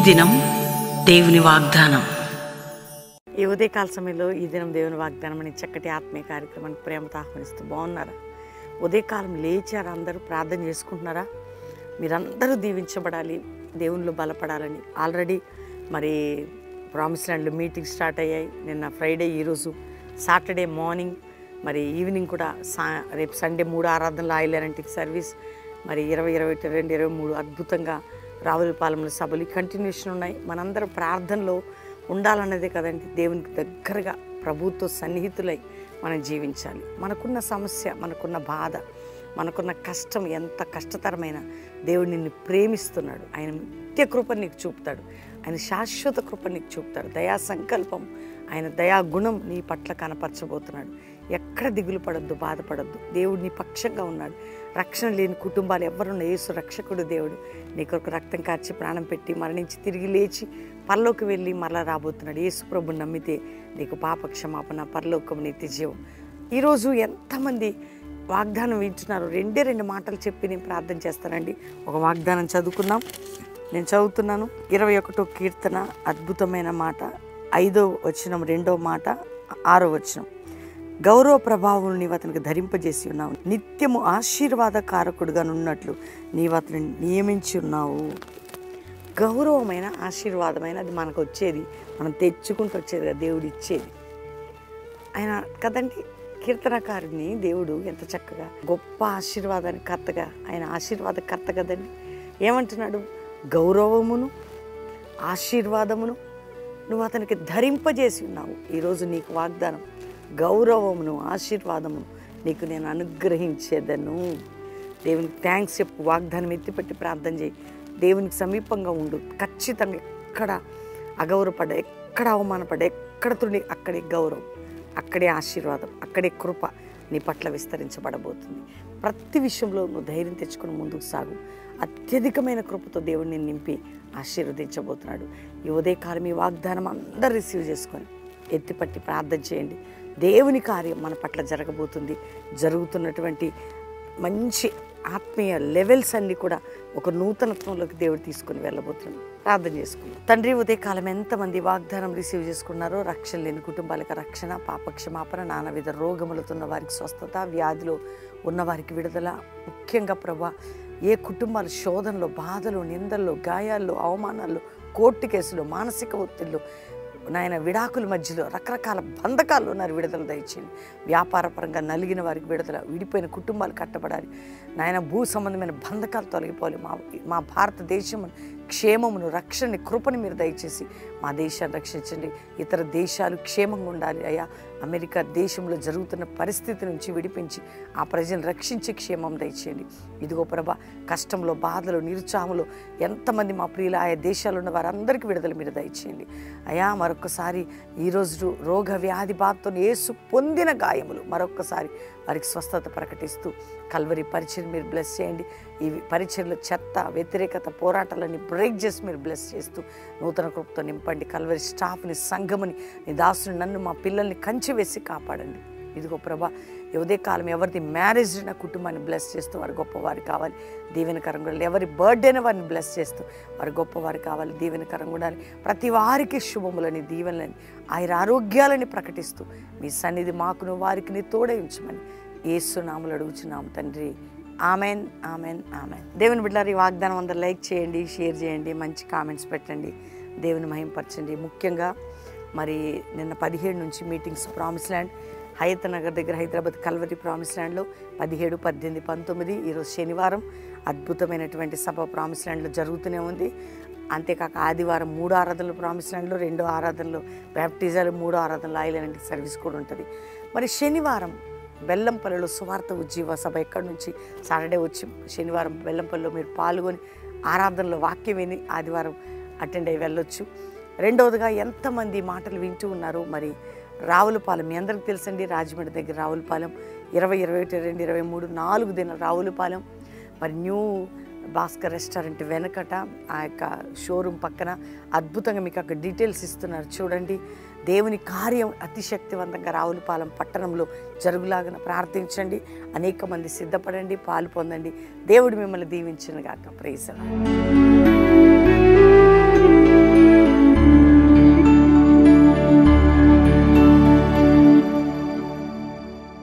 దినం దేవుని వాగ్దానం. ఈ ఉదయకాల సమయంలో ఈ దినం దేవుని వాగ్దానం అని చక్కటి ఆత్మీయ కార్యక్రమానికి ప్రేమతో ఆహ్వానిస్తూ బాగున్నారా? ఉదయకాలం లేచారా? అందరూ ప్రార్థన చేసుకుంటున్నారా? మీరందరూ దీవించబడాలి, దేవునిలో బలపడాలని. ఆల్రెడీ మరి ప్రామిస్ ల్యాండ్లో మీటింగ్ స్టార్ట్ అయ్యాయి. నిన్న ఫ్రైడే, ఈరోజు సాటర్డే మార్నింగ్, మరి ఈవినింగ్ కూడా రేపు సండే 3 ఆరాధనలు ఆయిల్ సర్వీస్, మరి 20, 22, 23 అద్భుతంగా రావులపాలెంలో సభలు కంటిన్యూషన్ ఉన్నాయి. మనందరం ప్రార్థనలో ఉండాలన్నదే కదండి. దేవునికి దగ్గరగా ప్రభుత్వ సన్నిహితులై మనం జీవించాలి. మనకున్న సమస్య, మనకున్న బాధ, మనకున్న కష్టం ఎంత కష్టతరమైన దేవుడు నిన్ను ప్రేమిస్తున్నాడు. ఆయన నిత్య కృప నీకు చూపుతాడు. ఆయన శాశ్వత కృప నీకు చూపుతాడు. దయా సంకల్పం, ఆయన దయా గుణం నీ పట్ల కనపరచబోతున్నాడు. ఎక్కడ దిగులు పడొద్దు, బాధపడొద్దు. దేవుడు నీ పక్షంగా ఉన్నాడు. రక్షణ లేని కుటుంబాలు ఎవరున్నా యేసు రక్షకుడు దేవుడు నీ కొరకు రక్తం కార్చి ప్రాణం పెట్టి మరణించి తిరిగి లేచి పరలోకి వెళ్ళి మరలా రాబోతున్నాడు. యేసు ప్రభుని నమ్మితే నీకు పాప క్షమాపణ, పరలోకం, నిత్య జీవం. ఈరోజు ఎంతమంది వాగ్దానం వింటున్నారు? 2 మాటలు చెప్పి నేను ప్రార్థన చేస్తానండి. ఒక వాగ్దానం చదువుకుందాం. నేను చదువుతున్నాను. 21వ కీర్తన అద్భుతమైన మాట, 5వ వచనం, 2వ మాట, 6వ వచనం. గౌరవ ప్రభావం నీవు అతనికి ధరింపజేసి ఉన్నావు, నిత్యము ఆశీర్వాదకారకుడుగా ఉన్నట్లు నీవు అతని నియమించి ఉన్నావు. గౌరవమైన, ఆశీర్వాదమైన అది మనకు వచ్చేది, మనం తెచ్చుకుంటూ వచ్చేది కదా, దేవుడు ఇచ్చేది. ఆయన కదండి కీర్తనకారుని దేవుడు ఎంత చక్కగా గొప్ప ఆశీర్వాదానికి కర్తగా, ఆయన ఆశీర్వాదకర్త కదండి. ఏమంటున్నాడు? గౌరవమును ఆశీర్వాదమును నువ్వు అతనికి ధరింపజేసి ఉన్నావు. ఈరోజు నీకు వాగ్దానం, గౌరవమును ఆశీర్వాదమును నీకు నేను అనుగ్రహించేదను. దేవునికి థ్యాంక్స్ చెప్పు. వాగ్దానం ఎత్తిపెట్టి ప్రార్థన చేయి. దేవునికి సమీపంగా ఉండు. ఖచ్చితంగా ఎక్కడ అగౌరవపడ్డ, ఎక్కడ అవమానపడ్డ, ఎక్కడ తుడి, అక్కడే గౌరవం, అక్కడే ఆశీర్వాదం, అక్కడే కృప నీ పట్ల విస్తరించబడబోతుంది. ప్రతి విషయంలో నువ్వు ధైర్యం తెచ్చుకుని ముందుకు సాగు. అత్యధికమైన కృపతో దేవుడిని నింపి ఆశీర్వదించబోతున్నాడు. ఈ ఉదయకాలం ఈ వాగ్దానం అందరూ రిసీవ్ చేసుకొని ఎత్తిపట్టి ప్రార్థన చేయండి. దేవుని కార్యం మన పట్ల జరగబోతుంది. జరుగుతున్నటువంటి మంచి ఆత్మీయ లెవెల్స్ అన్నీ కూడా ఒక నూతనత్వంలోకి దేవుడు తీసుకుని వెళ్ళబోతున్నాడు. ప్రార్థన చేసుకున్నాం. తండ్రి, ఉదయకాలం ఎంతమంది వాగ్దానం రిసీవ్ చేసుకున్నారో, రక్షణ లేని కుటుంబాలకు రక్షణ, పాపక్షమాపణ, నానావిధ రోగములతో ఉన్న వారికి స్వస్థత, వ్యాధిలో ఉన్నవారికి విడుదల. ముఖ్యంగా ప్రభా, ఏ కుటుంబాలు శోధనలో, బాధలు, నిందల్లో, గాయాల్లో, అవమానాల్లో, కోర్టు కేసులు, మానసిక ఒత్తిళ్ళు, నాయన విడాకుల మధ్యలో రకరకాల బంధకాలు ఉన్నారు, విడుదల దయచేయండి. వ్యాపారపరంగా నలిగిన వారికి విడుదల, విడిపోయిన కుటుంబాలు కట్టబడాలి నాయన. భూ సంబంధమైన బంధకాలు తొలగిపోవాలి. మా భారతదేశం క్షేమమును, రక్షణని, కృపని మీరు దయచేసి మా దేశాన్ని రక్షించండి. ఇతర దేశాలు క్షేమంగా ఉండాలి అయ్యా. అమెరికా దేశంలో జరుగుతున్న పరిస్థితి నుంచి విడిపించి ఆ ప్రజలను రక్షించి క్షేమం దయచేయండి. ఇదిగో ప్రభా, కష్టంలో, బాధలు, నిరుత్సాహంలో ఎంతమంది మా ప్రియులు ఆయా దేశాలు ఉన్న వారందరికీ విడుదల మీరు దయచేయండి అయ్యా. మరొకసారి ఈరోజు రోగ వ్యాధి బాధతో యేసు పొందిన గాయములు మరొక్కసారి వారికి స్వస్థత ప్రకటిస్తూ కల్వరి పరిచయం మీరు బ్లెస్ చేయండి. ఈ పరిచయంలో చెత్త, వ్యతిరేకత, పోరాటాలన్నీ బ్రేక్ చేసి మీరు బ్లెస్ చేస్తూ నూతన కృపతో నింపండి. కల్వరి స్టాఫ్ని, సంఘముని, నీ దాసుని, నన్ను, మా పిల్లల్ని కంచి వేసి కాపాడండి. ఇదిగో ప్రభా, ఉదయ కాలం ఎవరిది మ్యారేజ్ నా కుటుంబాన్ని బ్లెస్ చేస్తూ వారు గొప్పవారు కావాలి, దీవెనకరంగా ఉండాలి. ఎవరి బర్త్డేని వారిని బ్లెస్ చేస్తూ వారు గొప్పవారు కావాలి, దీవెనకరంగా ఉండాలి. ప్రతి వారికి శుభములని, దీవెనలని, ఆయన ఆరోగ్యాలని ప్రకటిస్తూ మీ సన్నిధి మాకును వారికి తోడై ఉంచమని యేసు నామములో అడుగుచున్నాము తండ్రి. Amen, amen, amen. దేవుని బిడ్డలారా, ఈ వాగ్దానం అందరూ లైక్ చేయండి, షేర్ చేయండి, మంచి కామెంట్స్ పెట్టండి, దేవుని మహింపరచండి. ముఖ్యంగా మరి నిన్న 17 నుంచి meetings promise land, Hayath Nagar దగ్గర, హైదరాబాద్ కల్వరి ప్రామిస్ ల్యాండ్లో 17, 18, 19. ఈరోజు శనివారం అద్భుతమైనటువంటి సభ ప్రామిస్ ల్యాండ్లో జరుగుతూనే ఉంది. అంతేకాక ఆదివారం 3 ఆరాధనలు ప్రామిస్ ల్యాండ్లో, 2 ఆరాధనలు బ్యాప్టిజాలు, 3 ఆరాధనలు ఆయిల్ సర్వీస్ కూడా ఉంటుంది. మరి శనివారం బెల్లంపల్లిలో సువార్త ఉజ్జీవ సభ. ఎక్కడి నుంచి సాటర్డే వచ్చి శనివారం బెల్లంపల్లిలో మీరు పాల్గొని ఆరాధనలో వాక్యం విని ఆదివారం అటెండ్ అయ్యి వెళ్ళొచ్చు. రెండవదిగా ఎంతమంది మాటలు వింటూ ఉన్నారు. మరి రావులపాలెం మీ అందరికీ తెలుసండి, రాజమండ్రి దగ్గర రావులపాలెం 20, 21, 22, 23 4 దినాలు రావులపాలెం. మరి న్యూ భాస్కర్ రెస్టారెంట్ వెనకట ఆ యొక్క షోరూమ్ పక్కన అద్భుతంగా మీకు అక్కడ డీటెయిల్స్ ఇస్తున్నారు, చూడండి. దేవుని కార్యం అతిశక్తివంతంగా రావులపాలెం పట్టణంలో జరుగులాగా ప్రార్థించండి. అనేక మంది సిద్ధపడండి, పాలు పొందండి. దేవుడు మిమ్మల్ని దీవించును గాక. Praise the lord.